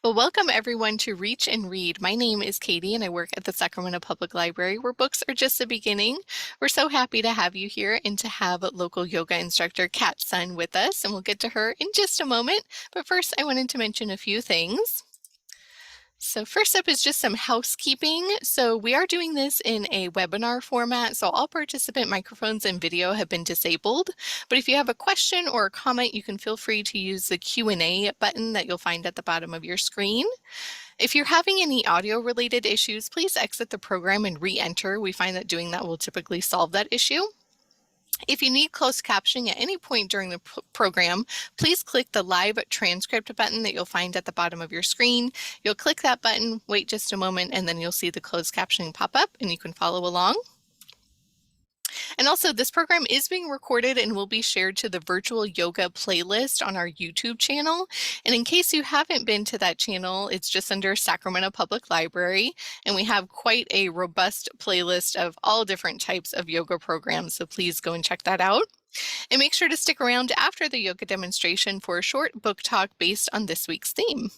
Well, welcome everyone to Reach and Read. My name is Katie and I work at the Sacramento Public Library where books are just the beginning. We're so happy to have you here and to have local yoga instructor Kat Sun with us, and we'll get to her in just a moment. But first, I wanted to mention a few things. So first up is just some housekeeping. So we are doing this in a webinar format, so all participant microphones and video have been disabled. But if you have a question or a comment, you can feel free to use the Q&A button that you'll find at the bottom of your screen. If you're having any audio-related issues, please exit the program and re-enter. We find that doing that will typically solve that issue. If you need closed captioning at any point during the program, please click the live transcript button that you'll find at the bottom of your screen. You'll click that button, wait just a moment, and then you'll see the closed captioning pop up and you can follow along. And also, this program is being recorded and will be shared to the virtual yoga playlist on our YouTube channel. And in case you haven't been to that channel, it's just under Sacramento Public Library. And we have quite a robust playlist of all different types of yoga programs. So please go and check that out. And make sure to stick around after the yoga demonstration for a short book talk based on this week's theme.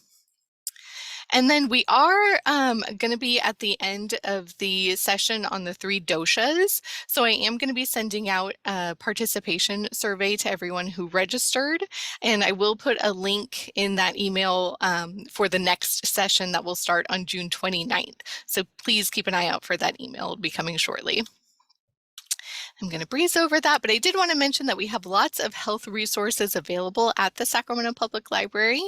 And then we are going to be at the end of the session on the 3 doshas. So I am going to be sending out a participation survey to everyone who registered. And I will put a link in that email for the next session that will start on June 29th. So please keep an eye out for that email. It'll be coming shortly. I'm going to breeze over that, but I did want to mention that we have lots of health resources available at the Sacramento Public Library.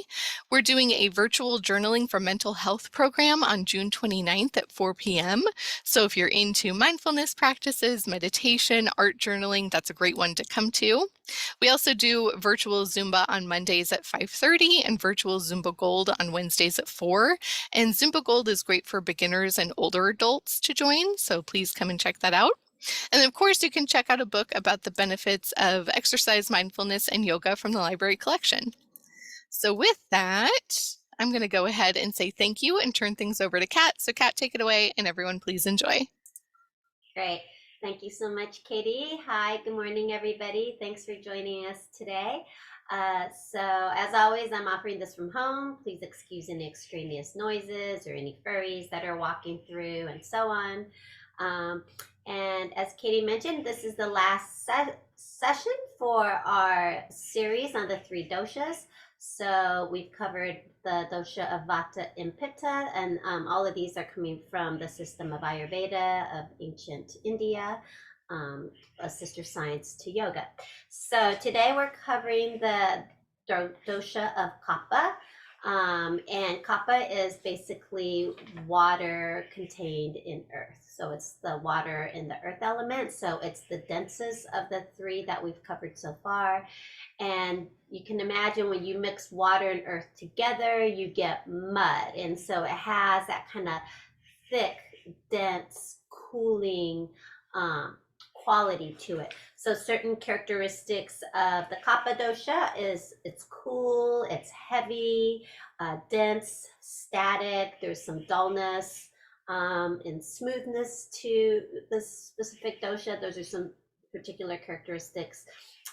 We're doing a virtual journaling for mental health program on June 29th at 4 p.m. So if you're into mindfulness practices, meditation, art journaling, that's a great one to come to. We also do virtual Zumba on Mondays at 5:30 and virtual Zumba Gold on Wednesdays at 4. And Zumba Gold is great for beginners and older adults to join, so please come and check that out. And of course, you can check out a book about the benefits of exercise, mindfulness, and yoga from the library collection. So with that, I'm going to go ahead and say thank you and turn things over to Kat. So Kat, take it away, and everyone please enjoy. Great. Thank you so much, Katie. Hi, good morning, everybody. Thanks for joining us today. So as always, I'm offering this from home. Please excuse any extraneous noises or any furries that are walking through and so on. And as Katie mentioned, this is the last session for our series on the 3 doshas. So we've covered the dosha of Vata and Pitta, and all of these are coming from the system of Ayurveda of ancient India, a sister science to yoga. So today we're covering the dosha of Kapha. And Kapha is basically water contained in earth. So it's the water in the earth element. So it's the densest of the 3 that we've covered so far. And you can imagine when you mix water and earth together, you get mud. And so it has that kind of thick, dense, cooling quality to it. So certain characteristics of the Kapha dosha is it's cool, it's heavy, dense, static, there's some dullness and smoothness to the specific dosha. Those are some particular characteristics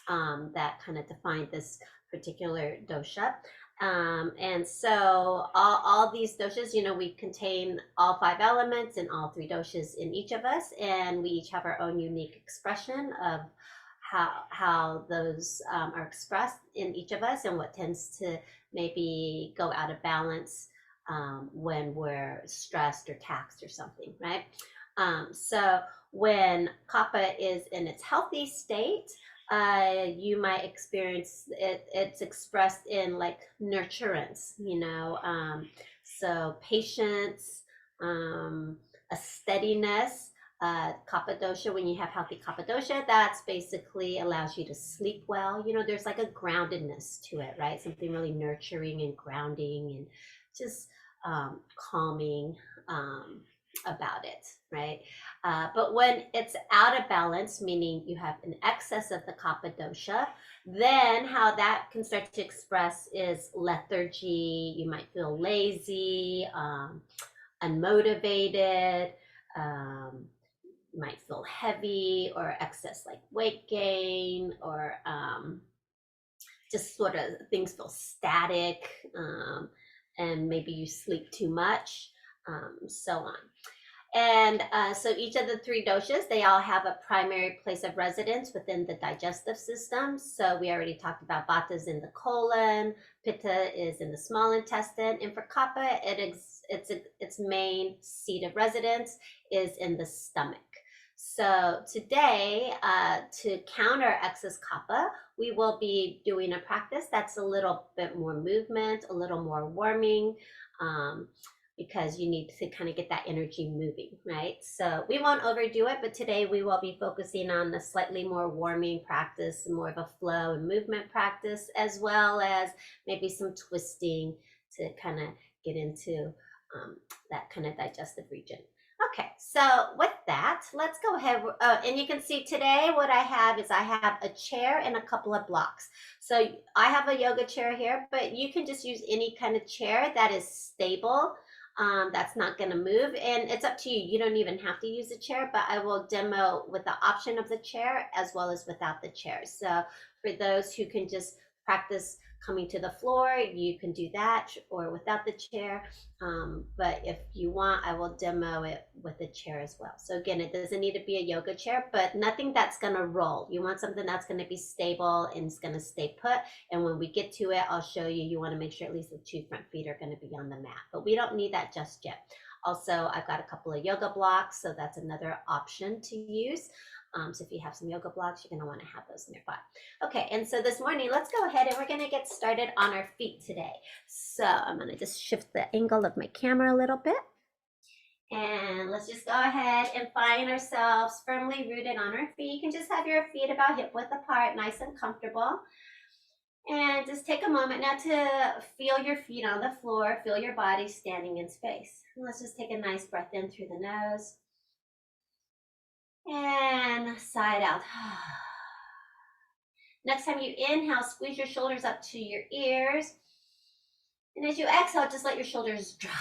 that kind of define this particular dosha. And so all these doshas, we contain all 5 elements and all 3 doshas in each of us, and we each have our own unique expression of how those are expressed in each of us and what tends to maybe go out of balance when we're stressed or taxed or something, right? So when Kapha is in its healthy state, you might experience it's expressed in like nurturance, so patience, a steadiness. Kapha dosha, when you have healthy Kapha dosha, that's basically allows you to sleep well. There's like a groundedness to it, right? Something really nurturing and grounding and just calming about it, right? But when it's out of balance, meaning you have an excess of the Kapha dosha, then how that can start to express is lethargy. You might feel lazy, unmotivated, you might feel heavy or excess like weight gain, or just sort of things feel static. and maybe you sleep too much, so on. And so each of the three doshas, they all have a primary place of residence within the digestive system. So we already talked about vata is in the colon, pitta is in the small intestine, and for kapha, its main seat of residence is in the stomach. So today, to counter excess kapha, we will be doing a practice that's a little bit more movement, a little more warming. Because you need to kind of get that energy moving, right? So we won't overdo it, but today we will be focusing on the slightly more warming practice, more of a flow and movement practice, as well as maybe some twisting to kind of get into that kind of digestive region. Okay, so with that, let's go ahead. And you can see today what I have is I have a chair and a couple of blocks. So I have a yoga chair here, but you can just use any kind of chair that is stable, that's not going to move, and it's up to you. You don't even have to use a chair, but I will demo with the option of the chair as well as without the chair. So for those who can just practice coming to the floor, you can do that, or without the chair. But if you want, I will demo it with the chair as well. So again, it doesn't need to be a yoga chair, but nothing that's going to roll. You want something that's going to be stable and it's going to stay put. And when we get to it, I'll show you. You want to make sure at least the two front feet are going to be on the mat, but we don't need that just yet. Also, I've got a couple of yoga blocks, so that's another option to use. So if you have some yoga blocks, you're going to want to have those nearby. Okay, and so this morning, let's go ahead and we're going to get started on our feet today. So I'm going to just shift the angle of my camera a little bit. And let's just go ahead and find ourselves firmly rooted on our feet. You can just have your feet about hip width apart, nice and comfortable. And just take a moment now to feel your feet on the floor, feel your body standing in space. And let's just take a nice breath in through the nose. And sigh it out. Next time you inhale, squeeze your shoulders up to your ears. And as you exhale, just let your shoulders drop.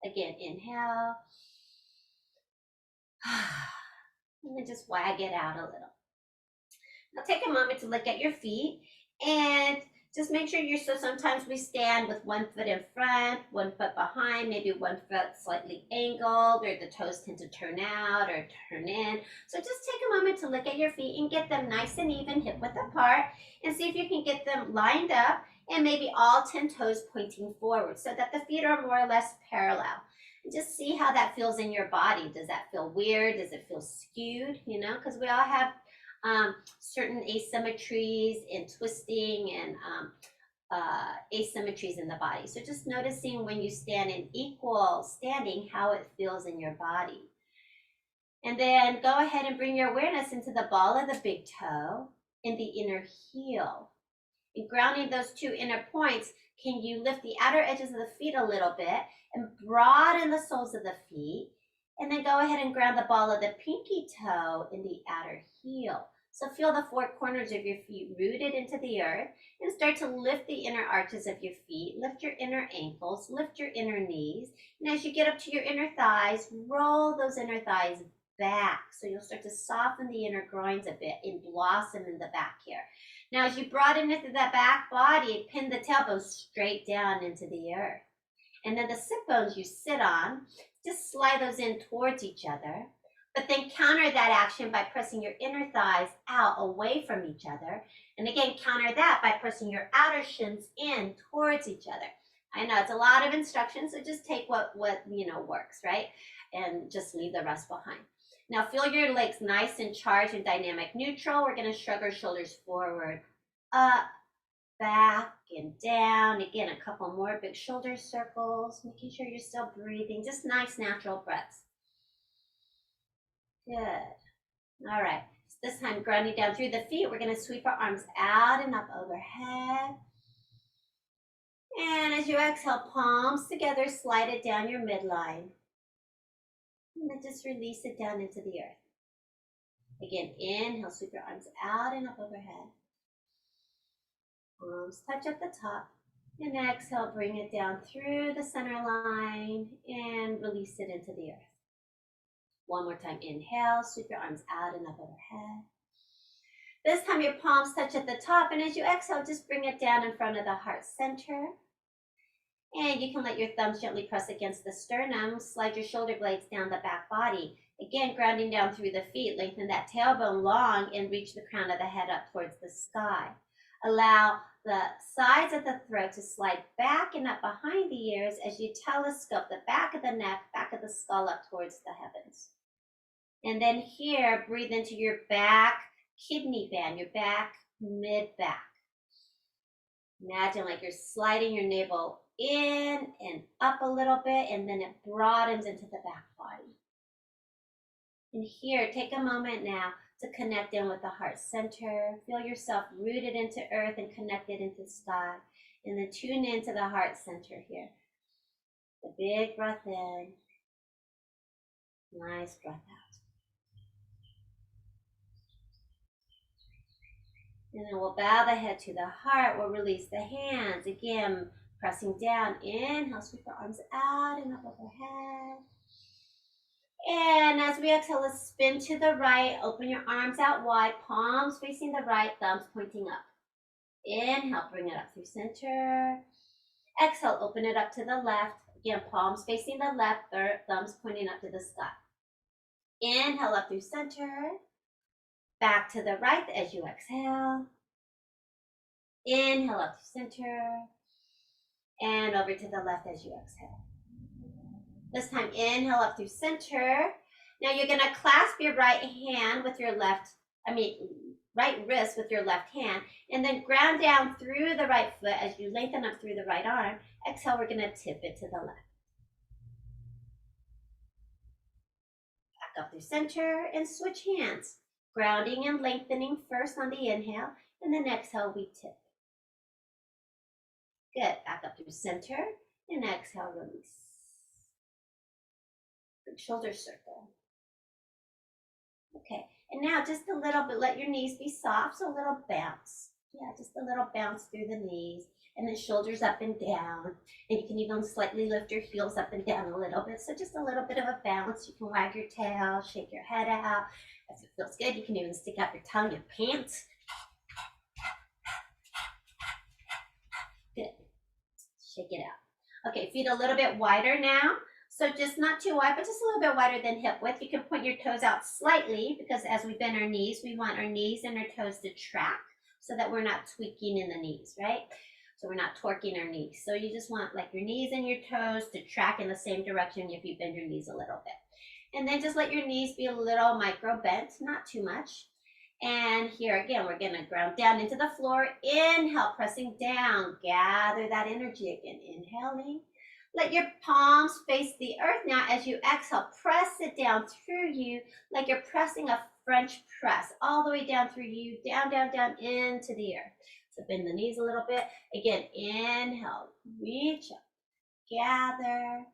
Again, inhale. And then just wag it out a little. Now take a moment to look at your feet and just make sure so sometimes we stand with one foot in front, one foot behind, maybe one foot slightly angled, or the toes tend to turn out or turn in. So just take a moment to look at your feet and get them nice and even, hip width apart, and see if you can get them lined up and maybe all 10 toes pointing forward so that the feet are more or less parallel. And just see how that feels in your body. Does that feel weird? Does it feel skewed? Because we all have certain asymmetries and twisting and asymmetries in the body. So just noticing when you stand in equal standing, how it feels in your body. And then go ahead and bring your awareness into the ball of the big toe and the inner heel. And grounding those two inner points, can you lift the outer edges of the feet a little bit and broaden the soles of the feet? And then go ahead and ground the ball of the pinky toe in the outer heel. So feel the four corners of your feet rooted into the earth and start to lift the inner arches of your feet. Lift your inner ankles, lift your inner knees. And as you get up to your inner thighs, roll those inner thighs back. So you'll start to soften the inner groins a bit and blossom in the back here. Now, as you broaden into that back body, pin the tailbone straight down into the earth. And then the sit bones you sit on, just slide those in towards each other, but then counter that action by pressing your inner thighs out away from each other. And again, counter that by pressing your outer shins in towards each other. I know it's a lot of instructions, so just take what works, right? And just leave the rest behind. Now feel your legs nice and charged and dynamic neutral. We're going to shrug our shoulders forward, up, back, and down. Again, a couple more big shoulder circles, making sure you're still breathing. Just nice natural breaths. Good. All right. This time, grounding down through the feet, we're going to sweep our arms out and up overhead. And as you exhale, palms together, slide it down your midline. And then just release it down into the earth. Again, inhale, sweep your arms out and up overhead. Arms touch at the top. And exhale, bring it down through the center line and release it into the earth. One more time, inhale, sweep your arms out and up overhead. This time your palms touch at the top, and as you exhale, just bring it down in front of the heart center. And you can let your thumbs gently press against the sternum, slide your shoulder blades down the back body. Again, grounding down through the feet, lengthen that tailbone long and reach the crown of the head up towards the sky. Allow the sides of the throat to slide back and up behind the ears as you telescope the back of the neck, back of the skull up towards the heavens. And then here, breathe into your back kidney band, your back mid-back. Imagine like you're sliding your navel in and up a little bit, and then it broadens into the back body. And here, take a moment now to connect in with the heart center. Feel yourself rooted into earth and connected into sky. And then tune into the heart center here. A big breath in. Nice breath out. And then we'll bow the head to the heart. We'll release the hands. Again, pressing down. Inhale, sweep the arms out and up overhead. And as we exhale, let's spin to the right. Open your arms out wide, palms facing the right, thumbs pointing up. Inhale, bring it up through center. Exhale, open it up to the left. Again, palms facing the left, thumbs pointing up to the sky. Inhale, up through center. Back to the right as you exhale. Inhale up to center. And over to the left as you exhale. This time, inhale up through center. Now you're going to clasp your right wrist with your left hand, and then ground down through the right foot as you lengthen up through the right arm. Exhale, we're going to tip it to the left. Back up through center and switch hands. Grounding and lengthening first on the inhale, and then exhale, we tip. Good. Back up through center, and exhale, release. Big shoulder circle. Okay, and now just a little bit, let your knees be soft, so a little bounce. Yeah, just a little bounce through the knees, and then shoulders up and down. And you can even slightly lift your heels up and down a little bit, so just a little bit of a bounce. You can wag your tail, shake your head out. If it feels good, you can even stick out your tongue and pant. Good. Shake it out. Okay, feet a little bit wider now. So just not too wide, but just a little bit wider than hip width. You can point your toes out slightly because as we bend our knees, we want our knees and our toes to track so that we're not tweaking in the knees, right? So we're not torquing our knees. So you just want like your knees and your toes to track in the same direction if you bend your knees a little bit. And then just let your knees be a little micro bent, not too much. And here again, we're going to ground down into the floor. Inhale, pressing down. Gather that energy again. Inhaling. Let your palms face the earth now as you exhale. Press it down through you like you're pressing a French press all the way down through you, down, down, down into the earth. So bend the knees a little bit. Again, inhale, reach up, gather.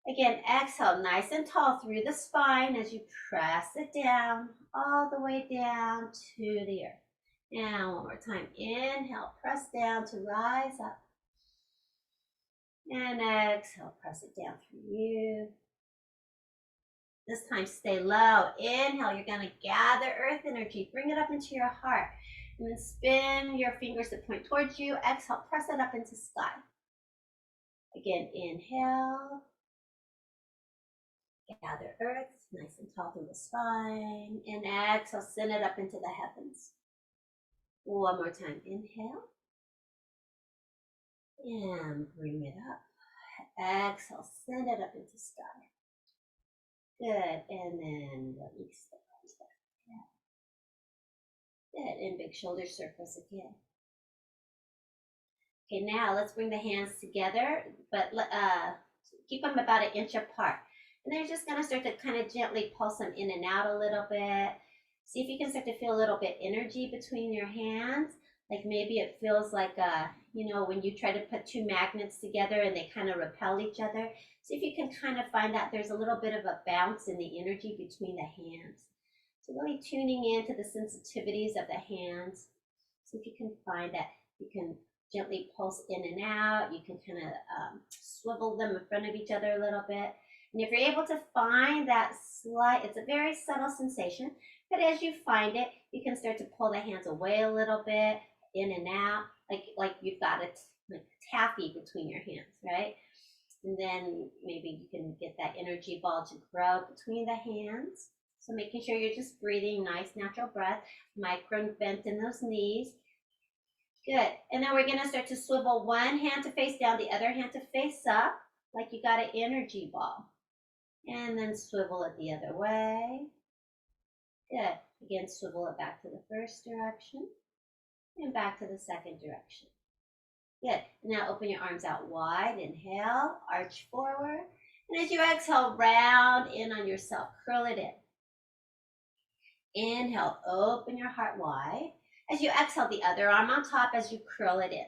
Again, exhale, nice and tall through the spine as you press it down, all the way down to the earth. And one more time, inhale, press down to rise up. And exhale, press it down through you. This time, stay low. Inhale, you're gonna gather earth energy, bring it up into your heart. And then spin your fingers that point towards you. Exhale, press it up into sky. Again, inhale. Gather earth, nice and tall through the spine. And exhale, send it up into the heavens. One more time, inhale. And bring it up. Exhale, send it up into sky. Good, and then release the arms back. Good, and big shoulder circles again. Okay, now let's bring the hands together, but keep them about 1 inch apart. And then you're just going to start to kind of gently pulse them in and out a little bit. See if you can start to feel a little bit energy between your hands. Like maybe it feels like, when you try to put two magnets together and they kind of repel each other. See if you can kind of find that there's a little bit of a bounce in the energy between the hands. So really tuning into the sensitivities of the hands. See if you can find that. You can gently pulse in and out. You can kind of swivel them in front of each other a little bit. And if you're able to find that it's a very subtle sensation, but as you find it, you can start to pull the hands away a little bit, in and out, like you've got it like taffy between your hands, right? And then maybe you can get that energy ball to grow between the hands. So making sure you're just breathing, nice natural breath, micro bent in those knees. Good. And then we're going to start to swivel one hand to face down, the other hand to face up, like you got an energy ball. And then swivel it the other way. Good. Again, swivel it back to the first direction and back to the second direction. Good. Now open your arms out wide. Inhale, arch forward. And as you exhale, round in on yourself. Curl it in. Inhale, open your heart wide. As you exhale, the other arm on top as you curl it in.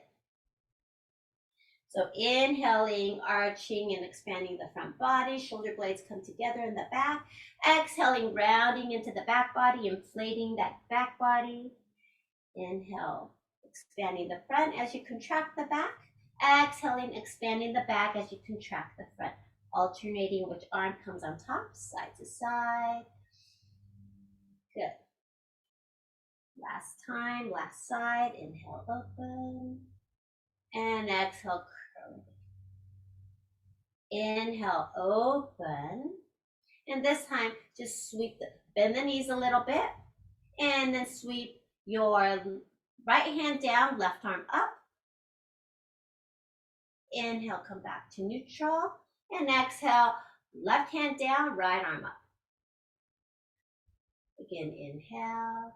So inhaling, arching and expanding the front body. Shoulder blades come together in the back. Exhaling, rounding into the back body, inflating that back body. Inhale, expanding the front as you contract the back. Exhaling, expanding the back as you contract the front. Alternating which arm comes on top, side to side. Good. Last time, last side. Inhale, open. And exhale, curl. Inhale, open. And this time, just bend the knees a little bit. And then sweep your right hand down, left arm up. Inhale, come back to neutral. And exhale, left hand down, right arm up. Again, inhale.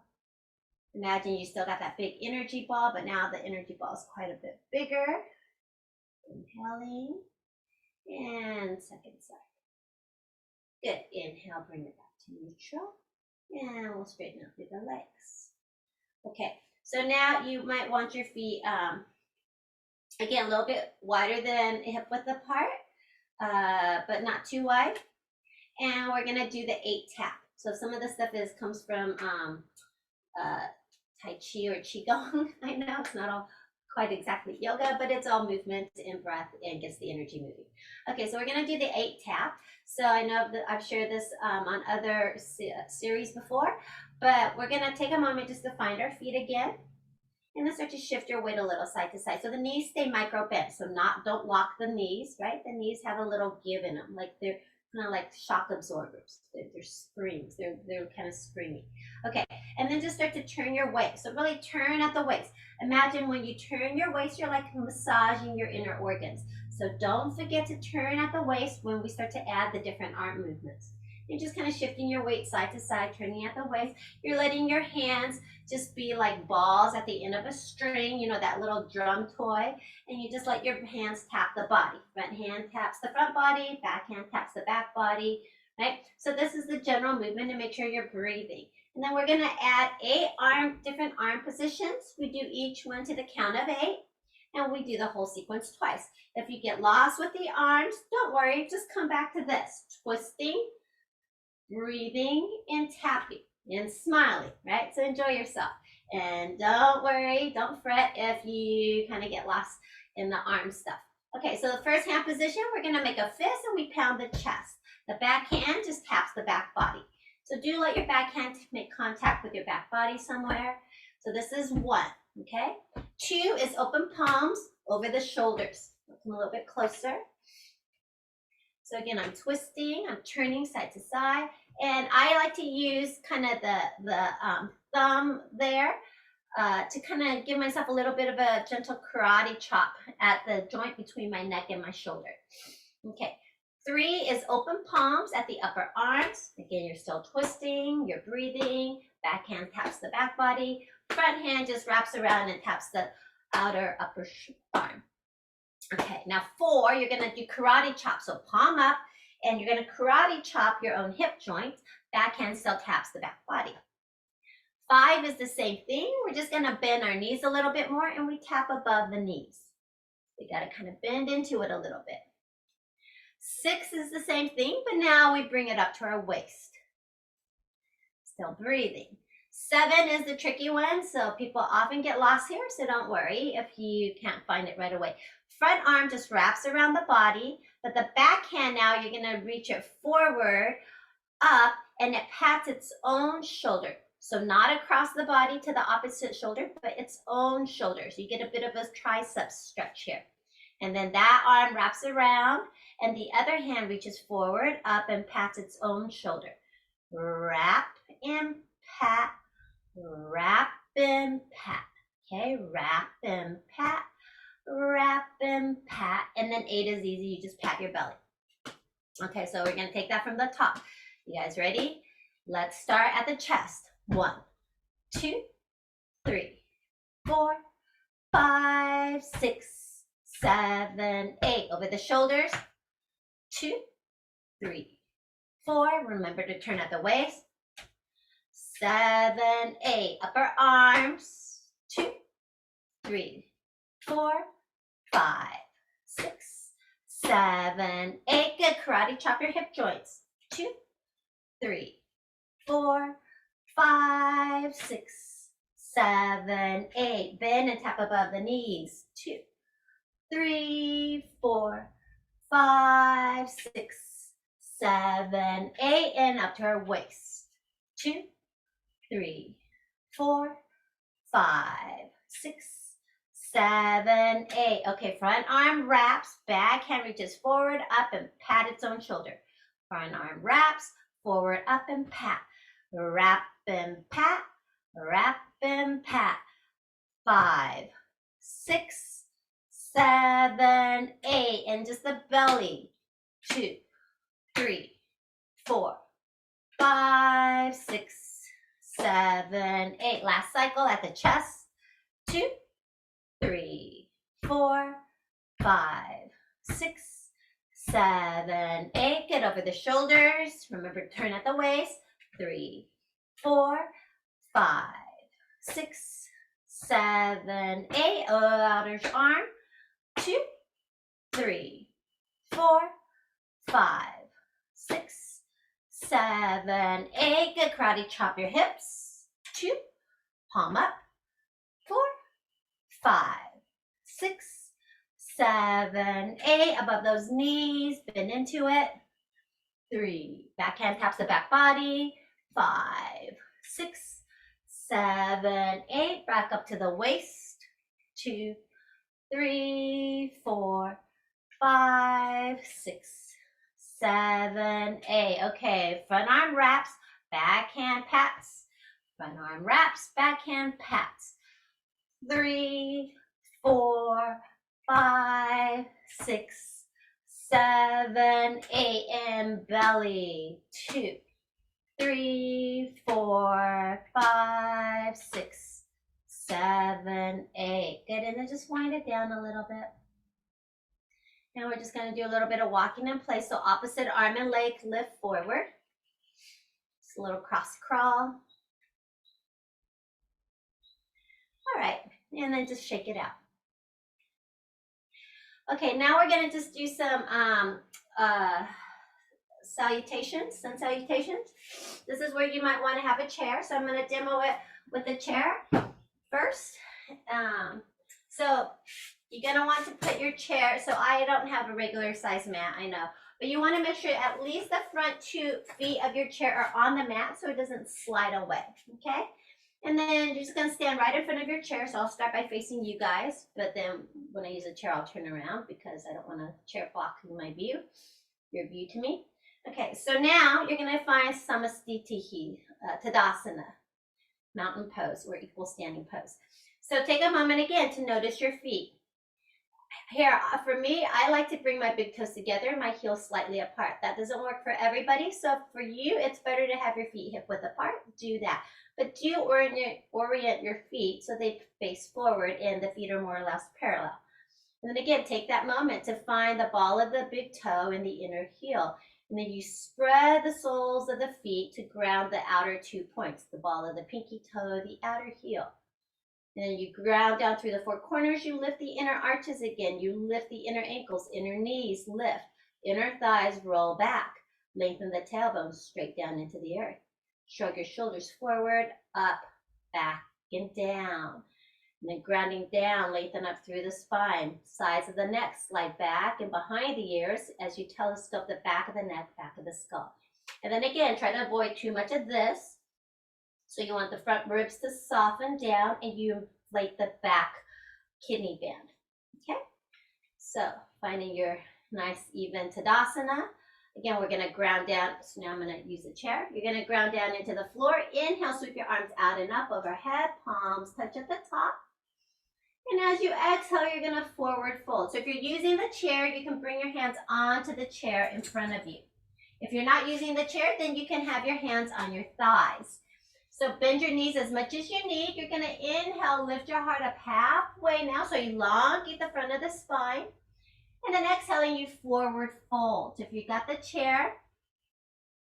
Imagine you still got that big energy ball, but now the energy ball is quite a bit bigger. Inhaling. And second side. Good. Inhale, bring it back to neutral. And we'll straighten up through the legs. Okay, so now you might want your feet, again, a little bit wider than hip width apart, but not too wide. And we're gonna do the 8 tap. So some of the stuff comes from Tai Chi or Qigong. I know it's not all quite exactly yoga, but it's all movement and breath and gets the energy moving. Okay, so we're gonna do the 8 tap. So I know that I've shared this on other series before, but we're gonna take a moment just to find our feet again. And then start to shift your weight a little side to side. So the knees stay micro bent, so don't lock the knees, right? The knees have a little give in them, like they're kind of like shock absorbers. They're springs, they're kind of springy. Okay, and then just start to turn your waist. So really turn at the waist. Imagine when you turn your waist, you're like massaging your inner organs. So don't forget to turn at the waist when we start to add the different arm movements. You're just kind of shifting your weight side to side, turning at the waist. You're letting your hands just be like balls at the end of a string, you know, that little drum toy. And you just let your hands tap the body. Front hand taps the front body, back hand taps the back body, right? So this is the general movement to make sure you're breathing. And then we're gonna add 8 different arm positions. We do each one to the count of 8. And we do the whole sequence twice. If you get lost with the arms, don't worry, just come back to this. Twisting, breathing, and tapping, and smiling, right? So enjoy yourself. And don't worry, don't fret if you kind of get lost in the arm stuff. Okay, so the first hand position, we're gonna make a fist and we pound the chest. The back hand just taps the back body. So do let your back hand make contact with your back body somewhere. So this is 1, okay? 2 is open palms over the shoulders. Come a little bit closer. So again, I'm twisting, I'm turning side to side, and I like to use kind of the thumb there to kind of give myself a little bit of a gentle karate chop at the joint between my neck and my shoulder. Okay, 3 is open palms at the upper arms. Again, you're still twisting, you're breathing, back hand taps the back body, front hand just wraps around and taps the outer upper arm. Okay, now 4, you're gonna do karate chop. So palm up, and you're gonna karate chop your own hip joint. Back hand still taps the back body. 5 is the same thing. We're just gonna bend our knees a little bit more, and we tap above the knees. We gotta kind of bend into it a little bit. 6 is the same thing, but now we bring it up to our waist. Still breathing. 7 is the tricky one, so people often get lost here, so don't worry if you can't find it right away. Front arm just wraps around the body, but the back hand now, you're gonna reach it forward, up, and it pats its own shoulder. So not across the body to the opposite shoulder, but its own shoulder. So you get a bit of a tricep stretch here. And then that arm wraps around and the other hand reaches forward, up, and pats its own shoulder. Wrap and pat, wrap and pat. Okay, wrap and pat, wrap and pat. And then 8 is easy, you just pat your belly. Okay, so we're gonna take that from the top. You guys ready? Let's start at the chest. 1, 2, 3, 4, 5, 6, 7, 8. Over the shoulders. 2, 3, 4. Remember to turn at the waist. 7, 8. Upper arms. 2, 3, 4, 5, 6, 7, 8. Good. Karate chop your hip joints. 2, 3, 4, 5, 6, 7, 8. Bend and tap above the knees. 2, 3, 4, 5, 6, 7, 8. And up to our waist. 2, 3, 4, 5, 6, 7, 8. Okay, front arm wraps, back hand reaches forward, up, and pat its own shoulder. Front arm wraps, forward, up, and pat. Wrap and pat, wrap and pat. 5, 6, 7, 8. And just the belly. 2, 3, 4, 5, 6, 7, 8. Last cycle at the chest. 2, 3, 4, 5, 6, 7, 8. Get over the shoulders. Remember to turn at the waist. 3, 4, 5, 6, 7, 8. Outer arm. 2, 3, 4, 5, 6, 7, 8. Good. Karate chop your hips. 2, palm up. 4, 5, 6, 7, 8. Above those knees, bend into it. 3, backhand taps the back body. 5, 6, 7, 8. Back up to the waist. 2, 3, 4, 5, 6, 7, 8. Okay, front arm wraps, backhand pats. Front arm wraps, backhand pats. 3, 4, 5, 6, 7, 8. And belly. 2, 3, 4, 5, 6, 7, 8. Good. And then just wind it down a little bit. Now we're just going to do a little bit of walking in place. So opposite arm and leg lift forward. Just a little cross crawl. All right. And then just shake it out. Okay, now we're going to just do some salutations, sun salutations. This is where you might want to have a chair. So I'm going to demo it with a chair first. So you're going to want to put your chair, so I don't have a regular size mat, I know, but you want to make sure at least the front 2 feet of your chair are on the mat so it doesn't slide away, okay? And then you're just going to stand right in front of your chair. So I'll start by facing you guys, but then when I use a chair, I'll turn around because I don't want a chair blocking my view, your view to me. Okay, so now you're going to find Samastitihi, Tadasana, mountain pose or equal standing pose. So take a moment again to notice your feet. Here, for me, I like to bring my big toes together, my heels slightly apart. That doesn't work for everybody. So for you, it's better to have your feet hip width apart. Do that. But do orient your feet so they face forward and the feet are more or less parallel. And then again, take that moment to find the ball of the big toe in the inner heel. And then you spread the soles of the feet to ground the outer 2 points, the ball of the pinky toe, the outer heel. And then you ground down through the 4 corners. You lift the inner arches again. You lift the inner ankles, inner knees, lift. Inner thighs roll back. Lengthen the tailbone straight down into the earth. Shrug your shoulders forward, up, back, and down. And then grounding down, lengthen up through the spine. Sides of the neck slide back and behind the ears as you telescope the back of the neck, back of the skull. And then again, try to avoid too much of this. So you want the front ribs to soften down and you inflate the back kidney band. Okay? So finding your nice even Tadasana. Again, we're going to ground down. So now I'm going to use a chair. You're going to ground down into the floor. Inhale, sweep your arms out and up overhead. Palms touch at the top. And as you exhale, you're going to forward fold. So if you're using the chair, you can bring your hands onto the chair in front of you. If you're not using the chair, then you can have your hands on your thighs. So bend your knees as much as you need. You're going to inhale, lift your heart up halfway now. So you elongate the front of the spine. And then exhaling, you forward fold. So if you got the chair,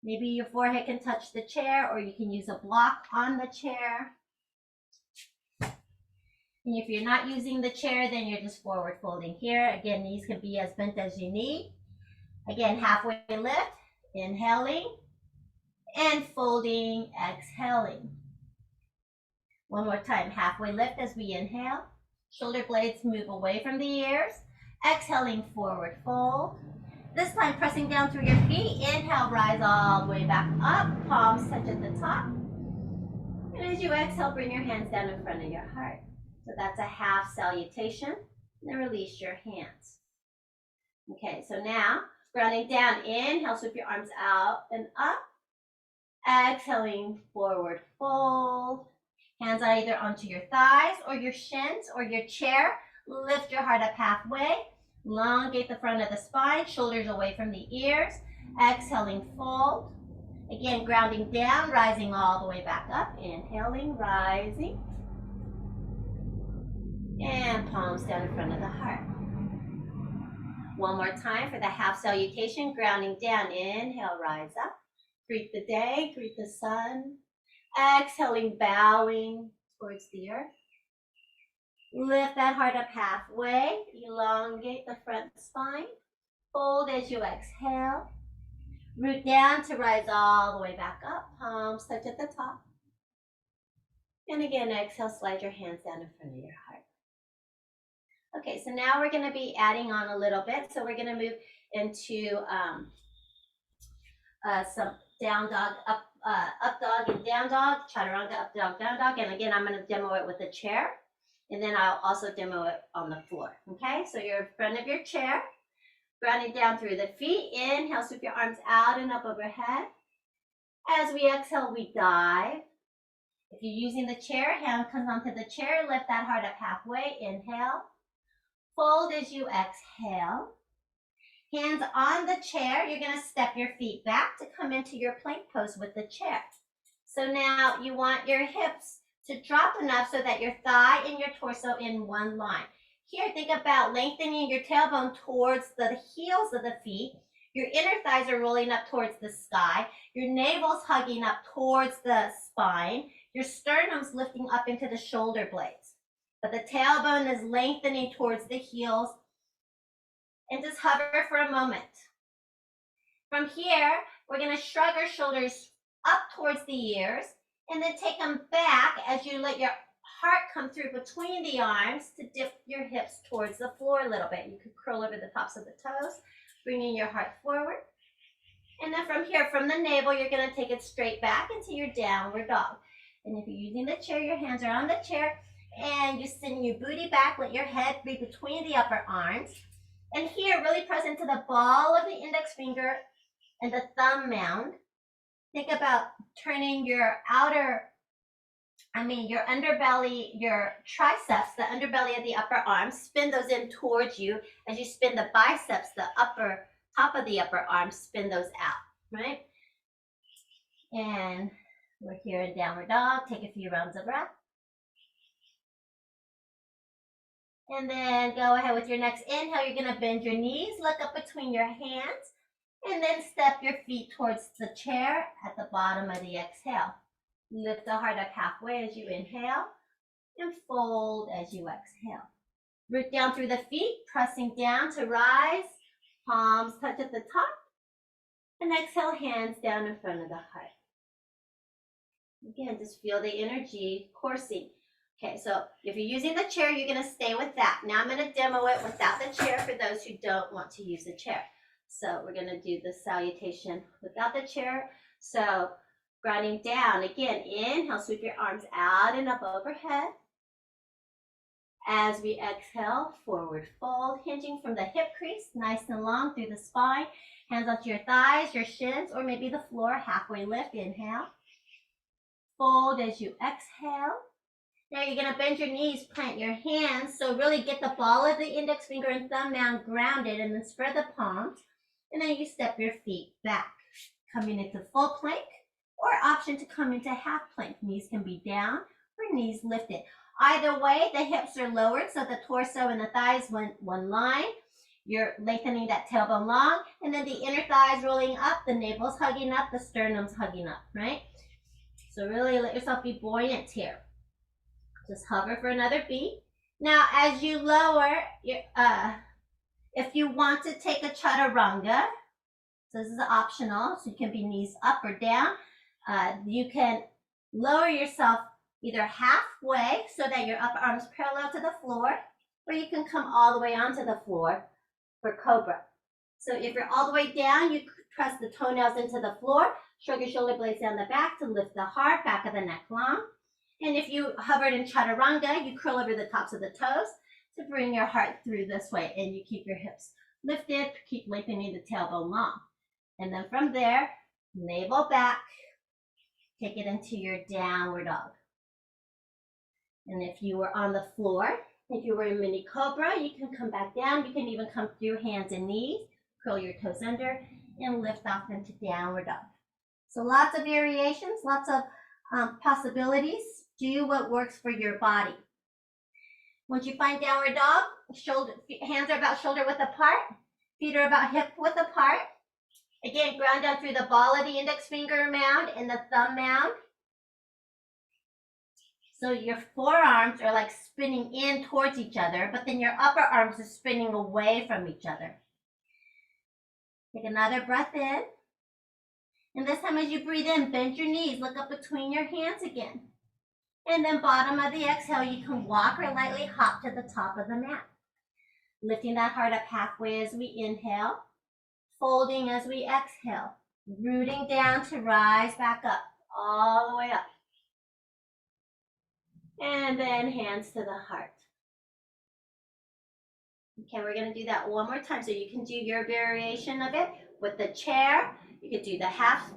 maybe your forehead can touch the chair, or you can use a block on the chair. And if you're not using the chair, then you're just forward folding here. Again, knees can be as bent as you need. Again, halfway lift, inhaling, and folding, exhaling. One more time, halfway lift as we inhale. Shoulder blades move away from the ears. Exhaling, forward fold. This time, pressing down through your feet. Inhale, rise all the way back up. Palms touch at the top. And as you exhale, bring your hands down in front of your heart. So that's a half salutation. And then release your hands. Okay, so now, grounding down. Inhale, sweep your arms out and up. Exhaling, forward fold. Hands are either onto your thighs or your shins or your chair. Lift your heart up halfway. Elongate the front of the spine, shoulders away from the ears. Exhaling, fold. Again, grounding down, rising all the way back up. Inhaling, rising. And palms down in front of the heart. One more time for the half salutation, grounding down. Inhale, rise up. Greet the day, greet the sun. Exhaling, bowing towards the earth. Lift that heart up halfway. Elongate the front spine. Fold as you exhale. Root down to rise all the way back up. Palms touch at the top. And again, exhale, slide your hands down in front of your heart. Okay, so now we're going to be adding on a little bit. So we're going to move into some down dog, up dog and down dog, chaturanga, up dog, down dog. And again, I'm going to demo it with a chair. And then I'll also demo it on the floor. Okay, so you're in front of your chair, grounding down through the feet. Inhale, sweep your arms out and up overhead. As we exhale, we dive. If you're using the chair, hand comes onto the chair, lift that heart up halfway. Inhale. Fold as you exhale. Hands on the chair. You're going to step your feet back to come into your plank pose with the chair. So now you want your hips to drop enough so that your thigh and your torso in one line. Here, think about lengthening your tailbone towards the heels of the feet. Your inner thighs are rolling up towards the sky. Your navel's hugging up towards the spine. Your sternum's lifting up into the shoulder blades. But the tailbone is lengthening towards the heels. And just hover for a moment. From here, we're going to shrug our shoulders up towards the ears. And then take them back as you let your heart come through between the arms to dip your hips towards the floor a little bit. You could curl over the tops of the toes, bringing your heart forward. And then from here, from the navel, you're going to take it straight back into your downward dog. And if you're using the chair, your hands are on the chair. And you send your booty back, let your head be between the upper arms. And here, really press into the ball of the index finger and the thumb mound. Think about turning your your underbelly, your triceps, the underbelly of the upper arm, spin those in towards you. As you spin the biceps, the upper, top of the upper arm, spin those out, right? And we're here in downward dog. Take a few rounds of breath. And then go ahead with your next inhale. You're going to bend your knees, look up between your hands. And then step your feet towards the chair at the bottom of the exhale. Lift the heart up halfway as you inhale and fold as you exhale. Root down through the feet, pressing down to rise. Palms touch at the top. And exhale, hands down in front of the heart. Again, just feel the energy coursing. Okay, so if you're using the chair, you're going to stay with that. Now I'm going to demo it without the chair for those who don't want to use the chair. So we're going to do the salutation without the chair. So grounding down. Again, inhale, sweep your arms out and up overhead. As we exhale, forward fold, hinging from the hip crease, nice and long through the spine. Hands onto your thighs, your shins, or maybe the floor. Halfway lift, inhale. Fold as you exhale. Now you're going to bend your knees, plant your hands. So really get the ball of the index finger and thumb down grounded, and then spread the palms. And then you step your feet back, coming into full plank, or option to come into half plank. Knees can be down or knees lifted. Either way, the hips are lowered, so the torso and the thighs went one line. You're lengthening that tailbone long, and then the inner thighs rolling up, the navel's hugging up, the sternum's hugging up, right? So really let yourself be buoyant here. Just hover for another beat. Now, as you lower, if you want to take a chaturanga, so this is optional, so you can be knees up or down. You can lower yourself either halfway so that your upper arm's parallel to the floor, or you can come all the way onto the floor for cobra. So if you're all the way down, you press the toenails into the floor, shrug your shoulder blades down the back to lift the heart, back of the neck long. And if you hovered in chaturanga, you curl over the tops of the toes to bring your heart through this way, and you keep your hips lifted, keep lengthening the tailbone long. And then from there, navel back, take it into your downward dog. And if you were on the floor, if you were in mini cobra, you can come back down. You can even come through hands and knees, curl your toes under, and lift off into downward dog. So lots of variations, lots of possibilities. Do what works for your body. Once you find downward dog, hands are about shoulder width apart, feet are about hip width apart. Again, ground down through the ball of the index finger mound and the thumb mound. So your forearms are like spinning in towards each other, but then your upper arms are spinning away from each other. Take another breath in. And this time as you breathe in, bend your knees, look up between your hands again. And then bottom of the exhale, you can walk or lightly hop to the top of the mat. Lifting that heart up halfway as we inhale. Folding as we exhale. Rooting down to rise back up, all the way up. And then hands to the heart. Okay, we're going to do that one more time so you can do your variation of it with the chair. You could do the half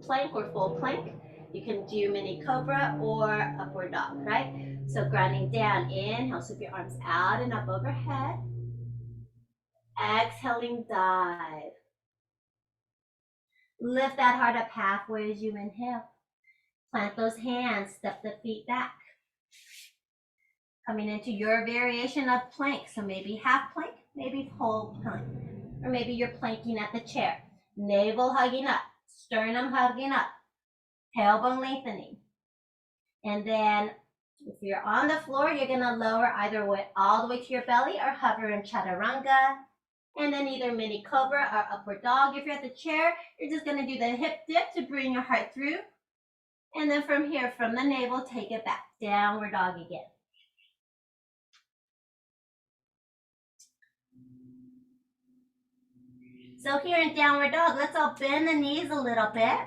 plank or full plank. You can do mini cobra or upward dog, right? So grounding down, inhale, sweep your arms out and up overhead. Exhaling, dive. Lift that heart up halfway as you inhale. Plant those hands, step the feet back. Coming into your variation of plank. So maybe half plank, maybe whole plank. Or maybe you're planking at the chair. Navel hugging up, sternum hugging up, tailbone lengthening. And then if you're on the floor, you're going to lower either way, all the way to your belly, or hover in chaturanga. And then either mini cobra or upward dog. If you're at the chair, you're just going to do the hip dip to bring your heart through. And then from here, from the navel, take it back. Downward dog again. So here in downward dog, let's all bend the knees a little bit.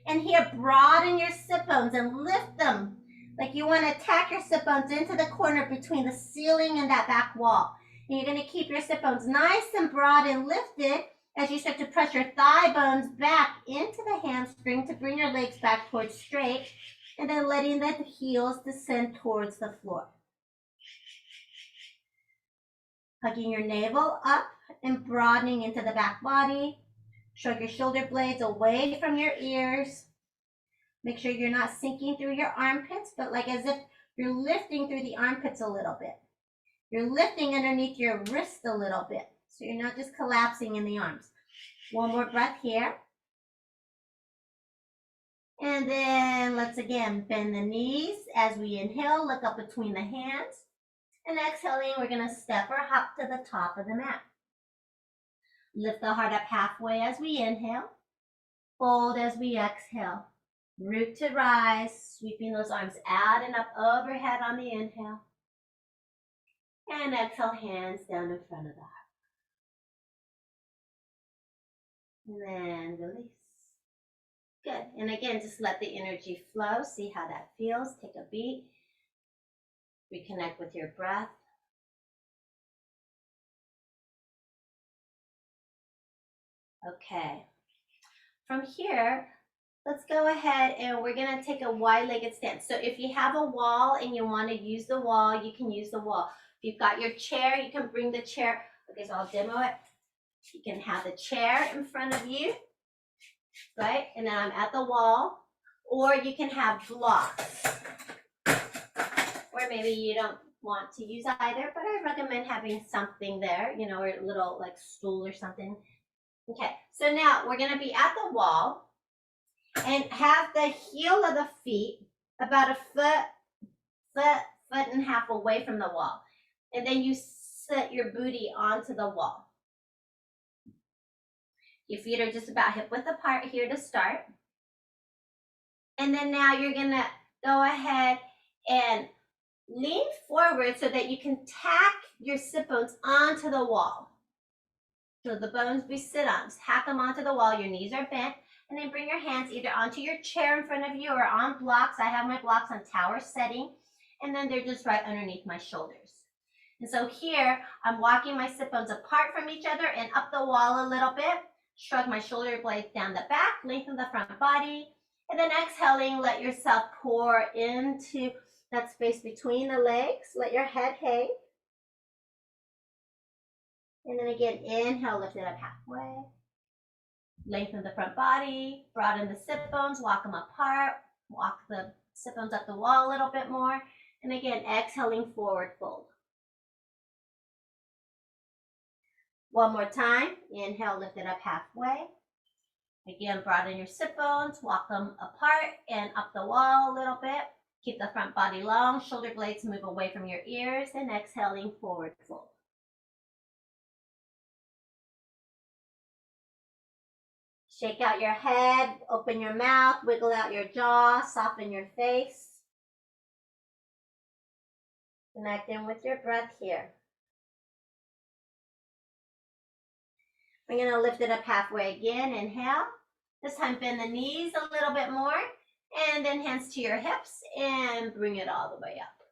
And here, broaden your sit bones and lift them. Like you want to tack your sit bones into the corner between the ceiling and that back wall. And you're going to keep your sit bones nice and broad and lifted as you start to press your thigh bones back into the hamstring to bring your legs back towards straight, and then letting the heels descend towards the floor. Hugging your navel up and broadening into the back body. Shrug your shoulder blades away from your ears. Make sure you're not sinking through your armpits, but like as if you're lifting through the armpits a little bit. You're lifting underneath your wrist a little bit, so you're not just collapsing in the arms. One more breath here. And then let's again bend the knees as we inhale, look up between the hands. And exhaling, we're going to step or hop to the top of the mat. Lift the heart up halfway as we inhale. Fold as we exhale. Root to rise, sweeping those arms out and up overhead on the inhale. And exhale, hands down in front of the heart. And then release. Good. And again, just let the energy flow. See how that feels. Take a beat. Reconnect with your breath. Okay. From here, let's go ahead and we're going to take a wide-legged stance. So if you have a wall and you want to use the wall, you can use the wall. If you've got your chair, you can bring the chair. Okay, so I'll demo it. You can have the chair in front of you, right? And then I'm at the wall. Or you can have blocks. Or maybe you don't want to use either, but I recommend having something there, you know, or a little like stool or something. Okay, so now we're going to be at the wall and have the heel of the feet about a foot and a half away from the wall. And then you set your booty onto the wall. Your feet are just about hip width apart here to start. And then now you're going to go ahead and lean forward so that you can tack your sit bones onto the wall. So the bones we sit on, tack them onto the wall, your knees are bent, and then bring your hands either onto your chair in front of you or on blocks. I have my blocks on tower setting, and then they're just right underneath my shoulders. And so here, I'm walking my sit bones apart from each other and up the wall a little bit. Shrug my shoulder blades down the back, lengthen the front body, and then exhaling, let yourself pour into that space between the legs. Let your head hang. And then again, inhale, lift it up halfway. Lengthen the front body, broaden the sit bones, walk them apart, walk the sit bones up the wall a little bit more. And again, exhaling, forward fold. One more time. Inhale, lift it up halfway. Again, broaden your sit bones, walk them apart and up the wall a little bit. Keep the front body long, shoulder blades move away from your ears, and exhaling, forward fold. Shake out your head, open your mouth, wiggle out your jaw, soften your face. Connect in with your breath here. We're going to lift it up halfway again. Inhale. This time bend the knees a little bit more. And then hands to your hips and bring it all the way up.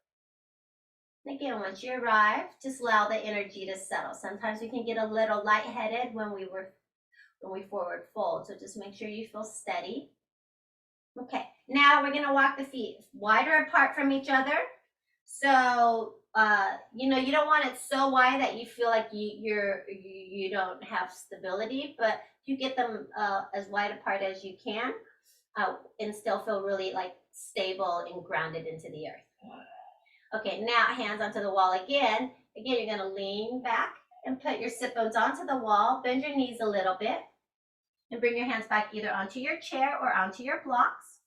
And again, once you arrive, just allow the energy to settle. Sometimes we can get a little lightheaded when we forward fold. So just make sure you feel steady. Okay, now we're going to walk the feet wider apart from each other. So, you know, you don't want it so wide that you feel like you don't have stability, but you get them as wide apart as you can and still feel really like stable and grounded into the earth. Okay, now hands onto the wall again. Again, you're going to lean back and put your sit bones onto the wall. Bend your knees a little bit and bring your hands back either onto your chair or onto your blocks.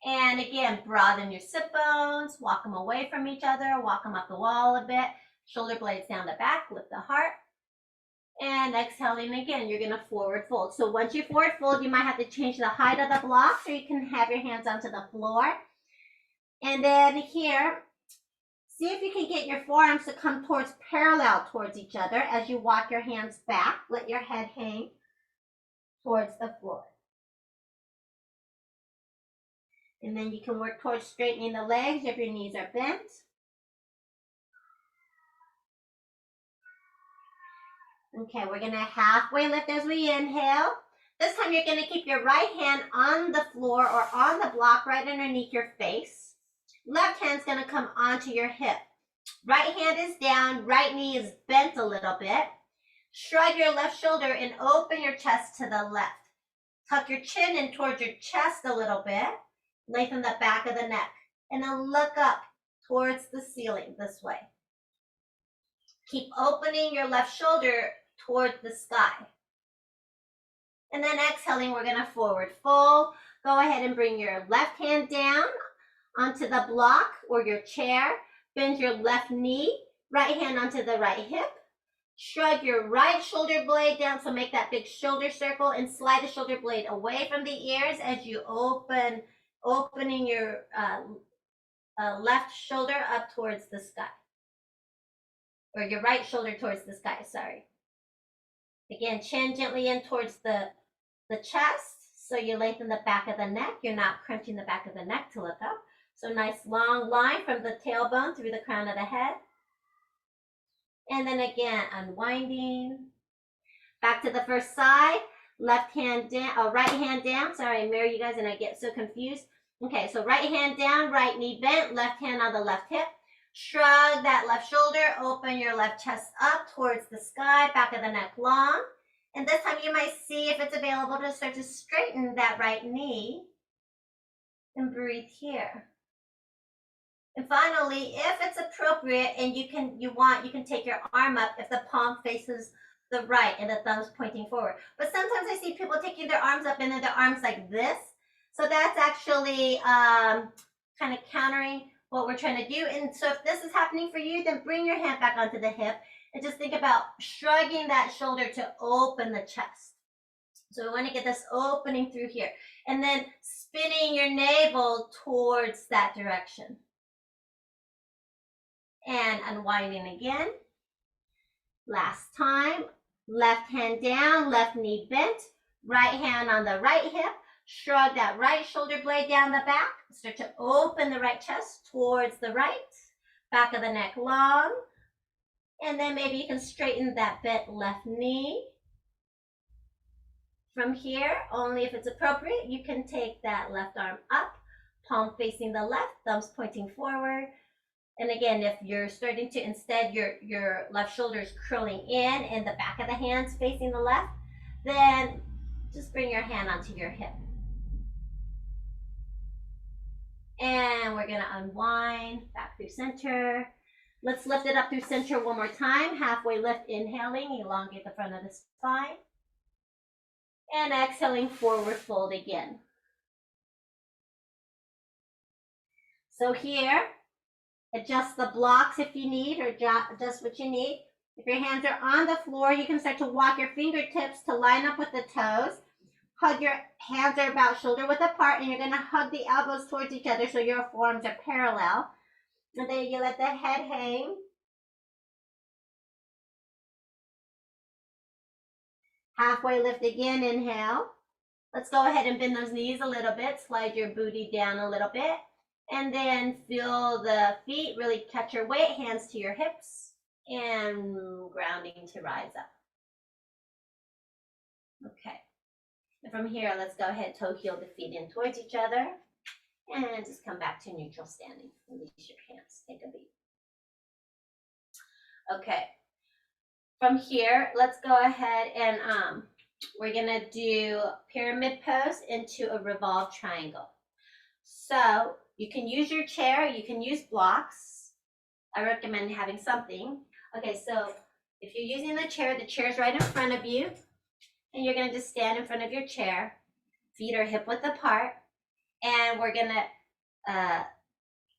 And again, broaden your sit bones, walk them away from each other, walk them up the wall a bit, shoulder blades down the back, lift the heart. And exhaling again, you're going to forward fold. So once you forward fold, you might have to change the height of the blocks, or you can have your hands onto the floor. And then here, see if you can get your forearms to come towards parallel towards each other as you walk your hands back. Let your head hang towards the floor. And then you can work towards straightening the legs if your knees are bent. Okay, we're going to halfway lift as we inhale. This time you're going to keep your right hand on the floor or on the block right underneath your face. Left hand's going to come onto your hip. Right hand is down, right knee is bent a little bit. Shrug your left shoulder and open your chest to the left. Tuck your chin in towards your chest a little bit. Lengthen the back of the neck. And then look up towards the ceiling this way. Keep opening your left shoulder towards the sky. And then exhaling, we're going to forward fold. Go ahead and bring your left hand down onto the block or your chair. Bend your left knee, right hand onto the right hip. Shrug your right shoulder blade down, so make that big shoulder circle and slide the shoulder blade away from the ears as you opening your left shoulder up towards the sky. Or your right shoulder towards the sky, sorry. Again, chin gently in towards the chest, so you lengthen the back of the neck. You're not crunching the back of the neck to look up. So nice long line from the tailbone through the crown of the head. And then again, unwinding. Back to the first side. Left hand down, right hand down. Sorry, I mirror you guys and I get so confused. Okay, so right hand down, right knee bent, left hand on the left hip. Shrug that left shoulder, open your left chest up towards the sky, back of the neck long. And this time you might see if it's available to start to straighten that right knee and breathe here. And finally, if it's appropriate and you can take your arm up if the palm faces the right and the thumb's pointing forward. But sometimes I see people taking their arms up and then their arms like this. So that's actually kind of countering what we're trying to do. And so if this is happening for you, then bring your hand back onto the hip and just think about shrugging that shoulder to open the chest. So we want to get this opening through here. And then spinning your navel towards that direction. And unwinding again. Last time, left hand down, left knee bent, right hand on the right hip. Shrug that right shoulder blade down the back. Start to open the right chest towards the right. Back of the neck long. And then maybe you can straighten that bent left knee. From here, only if it's appropriate, you can take that left arm up, palm facing the left, thumbs pointing forward. And again, if you're starting to, instead your left shoulder is curling in and the back of the hands facing the left, then just bring your hand onto your hip. And we're gonna unwind back through center. Let's lift it up through center one more time. Halfway lift, inhaling, elongate the front of the spine. And exhaling, forward fold again. So here, adjust the blocks if you need, or adjust what you need. If your hands are on the floor, you can start to walk your fingertips to line up with the toes. Hug your hands are about shoulder width apart, and you're going to hug the elbows towards each other so your forearms are parallel. And then you let the head hang. Halfway lift again, inhale. Let's go ahead and bend those knees a little bit. Slide your booty down a little bit. And then feel the feet really catch your weight, hands to your hips, and grounding to rise up. Okay. And from here, let's go ahead, toe heel the feet in towards each other. And just come back to neutral standing. Release your hands. Take a beat. Okay. From here, let's go ahead and we're going to do pyramid pose into a revolved triangle. So you can use your chair, you can use blocks. I recommend having something. Okay, so if you're using the chair is right in front of you. And you're going to just stand in front of your chair. Feet are hip width apart. And we're going to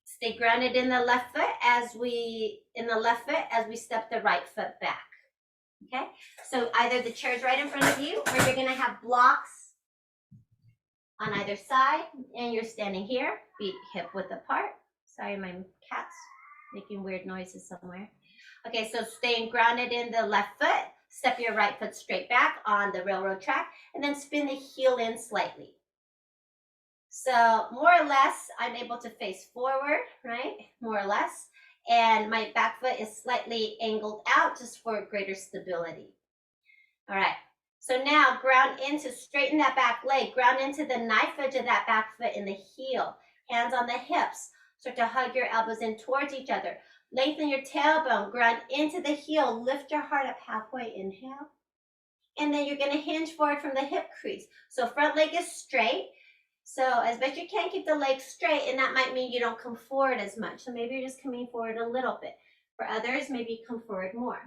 stay grounded in the left foot as we step the right foot back. Okay, so either the chair is right in front of you, or you're going to have blocks on either side, and you're standing here, feet hip width apart. Sorry, my cat's making weird noises somewhere. Okay, so staying grounded in the left foot, step your right foot straight back on the railroad track, and then spin the heel in slightly. So more or less, I'm able to face forward, right? More or less. And my back foot is slightly angled out just for greater stability. All right. So now ground into, straighten that back leg, ground into the knife edge of that back foot in the heel. Hands on the hips. Start to hug your elbows in towards each other. Lengthen your tailbone, ground into the heel, lift your heart up halfway, inhale. And then you're going to hinge forward from the hip crease. So front leg is straight. So as best you can, keep the legs straight, and that might mean you don't come forward as much. So maybe you're just coming forward a little bit. For others, maybe you come forward more.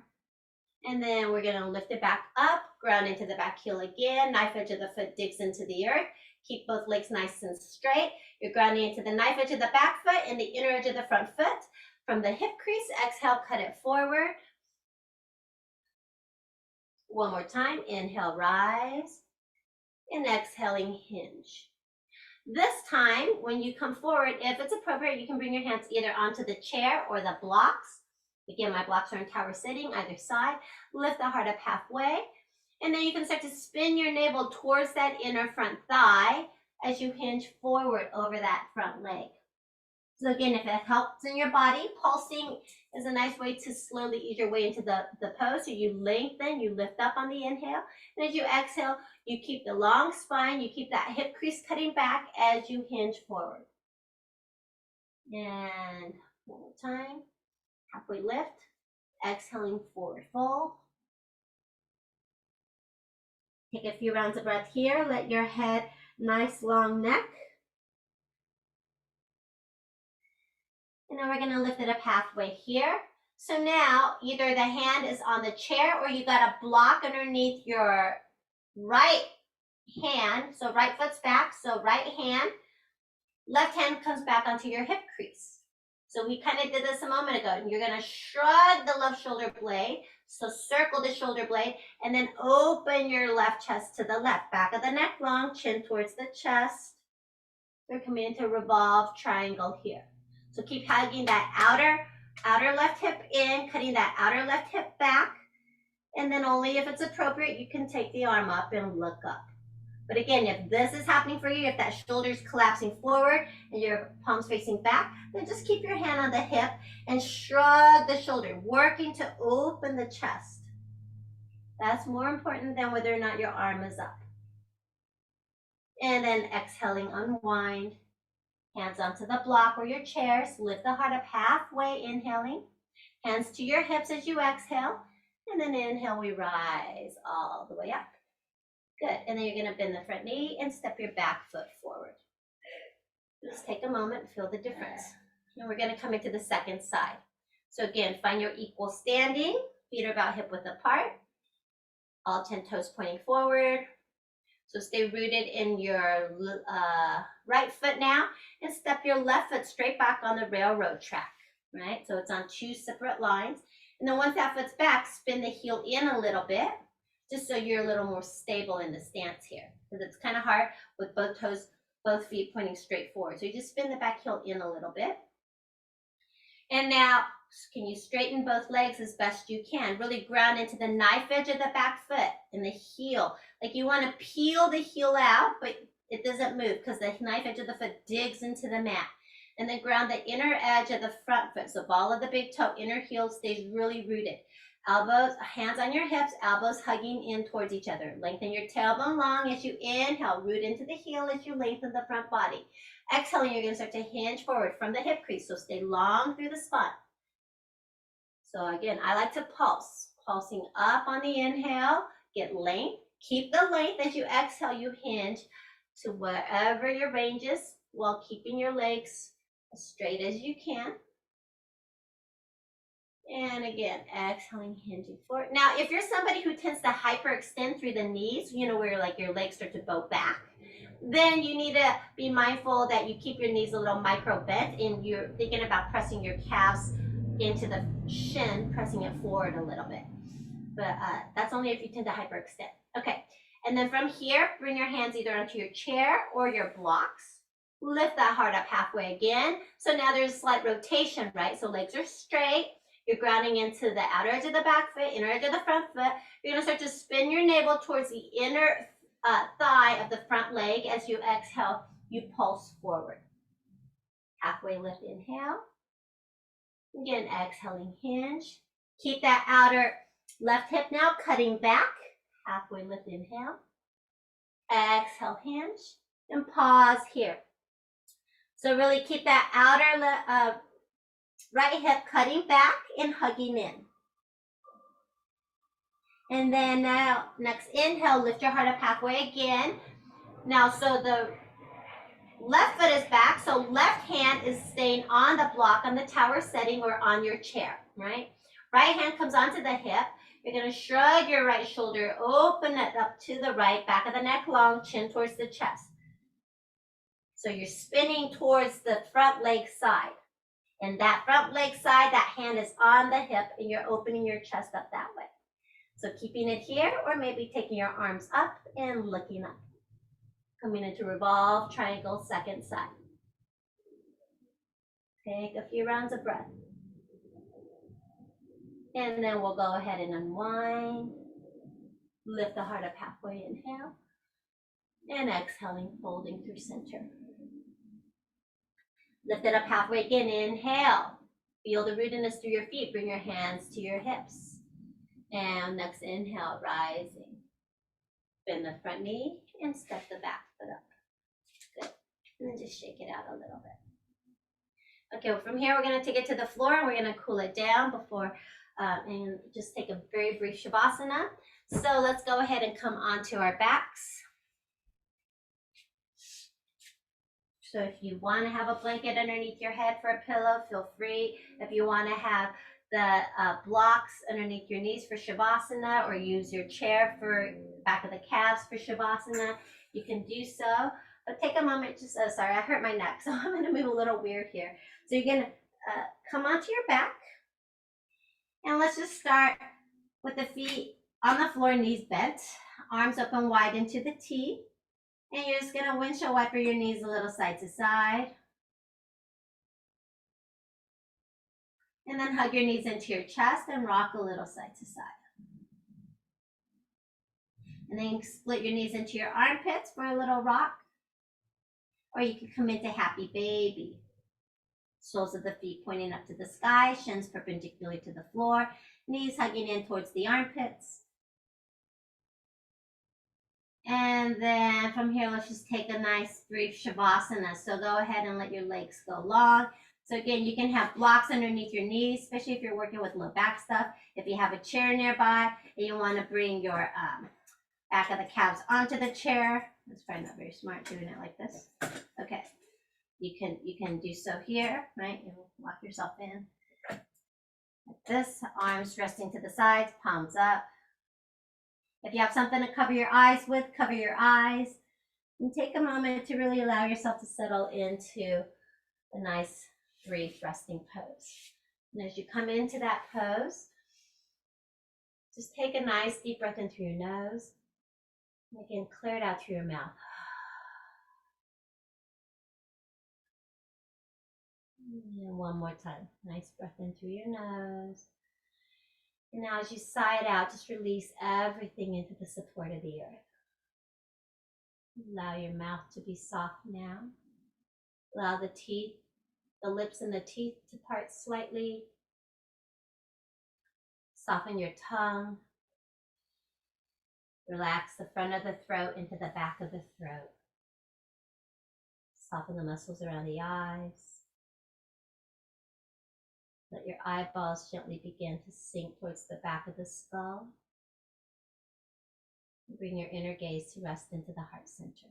And then we're going to lift it back up, ground into the back heel again. Knife edge of the foot digs into the earth. Keep both legs nice and straight. You're grounding into the knife edge of the back foot and the inner edge of the front foot. From the hip crease, exhale, cut it forward. One more time. Inhale, rise. And exhaling, hinge. This time, when you come forward, if it's appropriate, you can bring your hands either onto the chair or the blocks. Again, my blocks are in tower sitting, either side. Lift the heart up halfway. And then you can start to spin your navel towards that inner front thigh as you hinge forward over that front leg. So again, if it helps in your body, pulsing is a nice way to slowly ease your way into the pose. So you lengthen, you lift up on the inhale. And as you exhale, you keep the long spine, you keep that hip crease cutting back as you hinge forward. And one more time, halfway lift, exhaling forward fold. Take a few rounds of breath here. Let your head, nice long neck. And then we're gonna lift it up halfway here. So now either the hand is on the chair or you got a block underneath your right hand. So right foot's back, so right hand. Left hand comes back onto your hip crease. So we kind of did this a moment ago. You're gonna shrug the left shoulder blade. So circle the shoulder blade and then open your left chest to the left. Back of the neck long, chin towards the chest. We're coming into revolve triangle here. So keep hugging that outer left hip in, cutting that outer left hip back. And then only if it's appropriate, you can take the arm up and look up. But again, if this is happening for you, if that shoulder's collapsing forward and your palms facing back, then just keep your hand on the hip and shrug the shoulder, working to open the chest. That's more important than whether or not your arm is up. And then exhaling, unwind. Hands onto the block or your chairs. Lift the heart up halfway, inhaling. Hands to your hips as you exhale. And then inhale, we rise all the way up. Good. And then you're going to bend the front knee and step your back foot forward. Just take a moment and feel the difference. And we're going to come into the second side. So again, find your equal standing. Feet are about hip width apart. All 10 toes pointing forward. So stay rooted in your right foot now and step your left foot straight back on the railroad track, right? So it's on two separate lines. And then once that foot's back, spin the heel in a little bit, just so you're a little more stable in the stance here. Because it's kind of hard with both toes, both feet pointing straight forward. So you just spin the back heel in a little bit. And now, can you straighten both legs as best you can? Really ground into the knife edge of the back foot and the heel. Like you want to peel the heel out, but it doesn't move because the knife edge of the foot digs into the mat. And then ground the inner edge of the front foot. So ball of the big toe, inner heel stays really rooted. Elbows, hands on your hips, elbows hugging in towards each other. Lengthen your tailbone long as you inhale. Root into the heel as you lengthen the front body. Exhaling, you're going to start to hinge forward from the hip crease. So stay long through the spine. So again, I like to pulse. Pulsing up on the inhale, get length. Keep the length as you exhale, you hinge to wherever your range is while keeping your legs as straight as you can. And again, exhaling, hinging forward. Now, if you're somebody who tends to hyperextend through the knees, where like your legs start to bow back, then you need to be mindful that you keep your knees a little micro bent and you're thinking about pressing your calves into the shin, pressing it forward a little bit. But that's only if you tend to hyperextend. Okay, and then from here, bring your hands either onto your chair or your blocks. Lift that heart up halfway again. So now there's a slight rotation, right? So legs are straight. You're grounding into the outer edge of the back foot, inner edge of the front foot. You're going to start to spin your navel towards the inner thigh of the front leg. As you exhale, you pulse forward. Halfway lift, inhale. Again, exhaling, hinge. Keep that outer left hip now cutting back. Halfway lift, inhale. Exhale, hinge. And pause here. So really keep that outer right hip cutting back and hugging in. And then now, next inhale, lift your heart up halfway again. Now, so the left foot is back, so left hand is staying on the block, on the tower setting or on your chair, right? Right hand comes onto the hip. You're going to shrug your right shoulder, open it up to the right, back of the neck long, chin towards the chest. So you're spinning towards the front leg side. And that front leg side, that hand is on the hip and you're opening your chest up that way. So keeping it here or maybe taking your arms up and looking up. Coming into revolve, triangle, second side. Take a few rounds of breath. And then we'll go ahead and unwind. Lift the heart up halfway, inhale. And exhaling, folding through center. Lift it up halfway again. Inhale. Feel the rootiness through your feet. Bring your hands to your hips. And next inhale, rising. Bend the front knee and step the back foot up. Good. And then just shake it out a little bit. Okay, well, from here we're going to take it to the floor and we're going to cool it down before and just take a very brief shavasana. So let's go ahead and come onto our backs. So if you want to have a blanket underneath your head for a pillow, feel free. If you want to have the blocks underneath your knees for shavasana, or use your chair for back of the calves for shavasana, you can do so. But take a moment, just, sorry, I hurt my neck, so I'm gonna move a little weird here. So you're gonna come onto your back, and let's just start with the feet on the floor, knees bent, arms open wide into the T. And you're just gonna windshield wiper your knees a little side to side. And then hug your knees into your chest and rock a little side to side. And then split your knees into your armpits for a little rock. Or you can come into happy baby. Soles of the feet pointing up to the sky, shins perpendicular to the floor, knees hugging in towards the armpits. And then from here, let's just take a nice brief shavasana. So go ahead and let your legs go long. So again, you can have blocks underneath your knees, especially if you're working with low back stuff. If you have a chair nearby and you want to bring your back of the calves onto the chair, that's probably not very smart doing it like this. Okay, you can do so here, right? And lock yourself in like this. Arms resting to the sides, palms up. If you have something to cover your eyes with, cover your eyes. And take a moment to really allow yourself to settle into a nice, brief resting pose. And as you come into that pose, just take a nice deep breath in through your nose. And again, clear it out through your mouth. And one more time. Nice breath in through your nose. And now as you sigh it out, just release everything into the support of the earth. Allow your mouth to be soft now. Allow the teeth, the lips and the teeth to part slightly. Soften your tongue. Relax the front of the throat into the back of the throat. Soften the muscles around the eyes. Let your eyeballs gently begin to sink towards the back of the skull. Bring your inner gaze to rest into the heart center.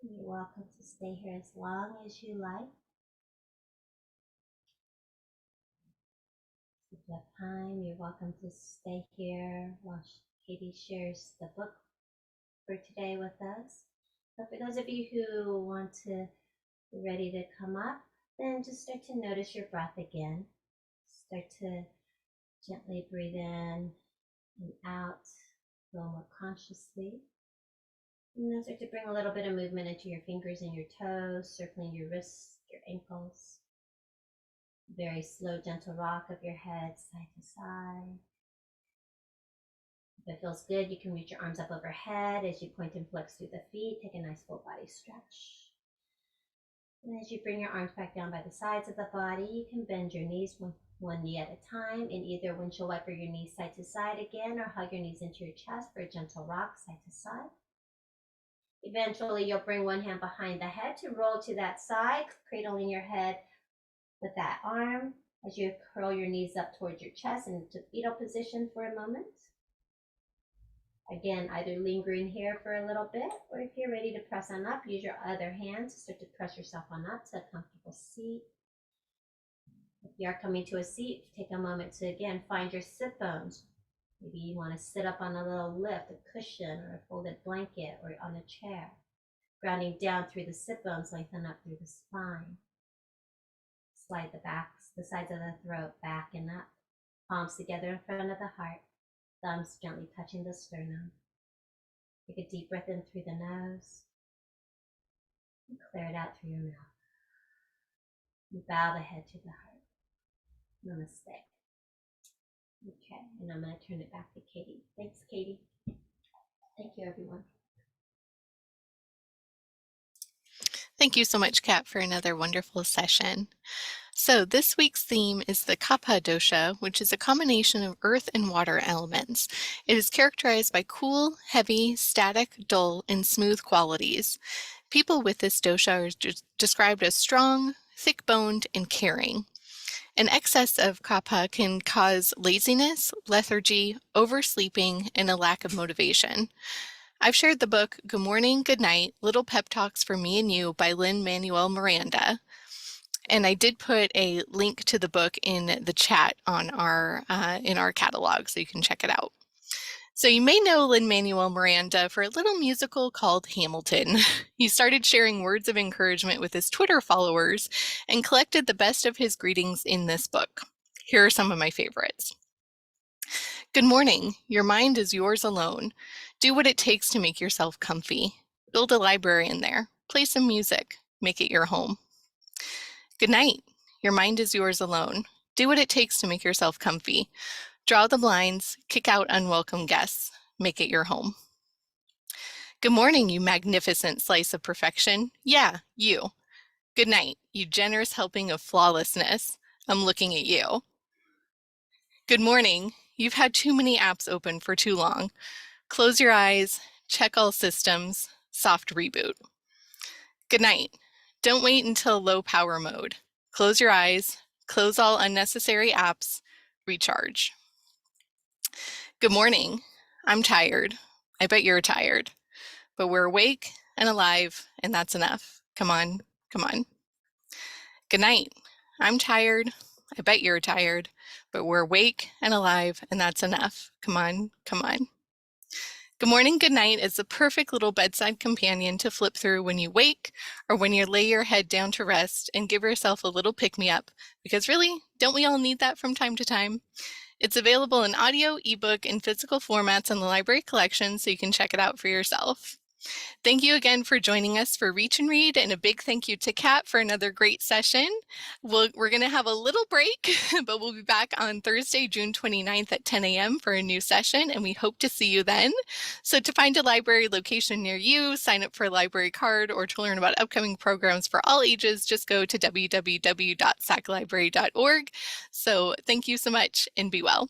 You're welcome to stay here as long as you like. If you have time, you're welcome to stay here while Katie shares the book for today with us. But for those of you who want to be ready to come up, then just start to notice your breath again. Start to gently breathe in and out a little more consciously. And then start to bring a little bit of movement into your fingers and your toes, circling your wrists, your ankles. Very slow, gentle rock of your head side to side. If it feels good, you can reach your arms up overhead as you point and flex through the feet. Take a nice full body stretch. And as you bring your arms back down by the sides of the body, you can bend your knees one knee at a time, and either windshield wiper your knees side to side again, or hug your knees into your chest for a gentle rock side to side. Eventually, you'll bring one hand behind the head to roll to that side, cradling your head with that arm as you curl your knees up towards your chest into fetal position for a moment. Again, either lingering here for a little bit, or if you're ready to press on up, use your other hand to start to press yourself on up to a comfortable seat. If you are coming to a seat, take a moment to again find your sit bones. Maybe you want to sit up on a little lift, a cushion, or a folded blanket, or on a chair. Grounding down through the sit bones, lengthen up through the spine. Slide the sides of the throat back and up. Palms together in front of the heart. Thumbs gently touching the sternum. Take a deep breath in through the nose. And clear it out through your mouth. And bow the head to the heart. Namaste. Okay, and I'm going to turn it back to Katie. Thanks, Katie. Thank you, everyone. Thank you so much, Kat, for another wonderful session. So this week's theme is the Kapha dosha, which is a combination of earth and water elements. It is characterized by cool, heavy, static, dull, and smooth qualities. People with this dosha are described as strong, thick-boned, and caring. An excess of kapha can cause laziness, lethargy, oversleeping, and a lack of motivation. I've shared the book Good Morning, Good Night, Little Pep Talks for Me and You by Lin-Manuel Miranda. And I did put a link to the book in the chat on in our catalog, so you can check it out. So you may know Lin-Manuel Miranda for a little musical called Hamilton. He started sharing words of encouragement with his Twitter followers and collected the best of his greetings in this book. Here are some of my favorites. Good morning. Your mind is yours alone. Do what it takes to make yourself comfy. Build a library in there. Play some music. Make it your home. Good night. Your mind is yours alone. Do what it takes to make yourself comfy. Draw the blinds. Kick out unwelcome guests. Make it your home. Good morning, you magnificent slice of perfection. Yeah, you. Good night, you generous helping of flawlessness. I'm looking at you. Good morning. You've had too many apps open for too long. Close your eyes, check all systems, soft reboot. Good night. Don't wait until low power mode. Close your eyes, close all unnecessary apps, recharge. Good morning. I'm tired. I bet you're tired. But we're awake and alive, and that's enough. Come on, come on. Good night. I'm tired. I bet you're tired. But we're awake and alive, and that's enough. Come on, come on. Good morning, good night is the perfect little bedside companion to flip through when you wake or when you lay your head down to rest and give yourself a little pick-me-up, because really, don't we all need that from time to time? It's available in audio, ebook, and physical formats in the library collection, so you can check it out for yourself. Thank you again for joining us for Reach and Read, and a big thank you to Kat for another great session. We're going to have a little break, but we'll be back on Thursday, June 29th at 10 a.m. for a new session, and we hope to see you then. So to find a library location near you, sign up for a library card, or to learn about upcoming programs for all ages, just go to www.saclibrary.org. So thank you so much, and be well.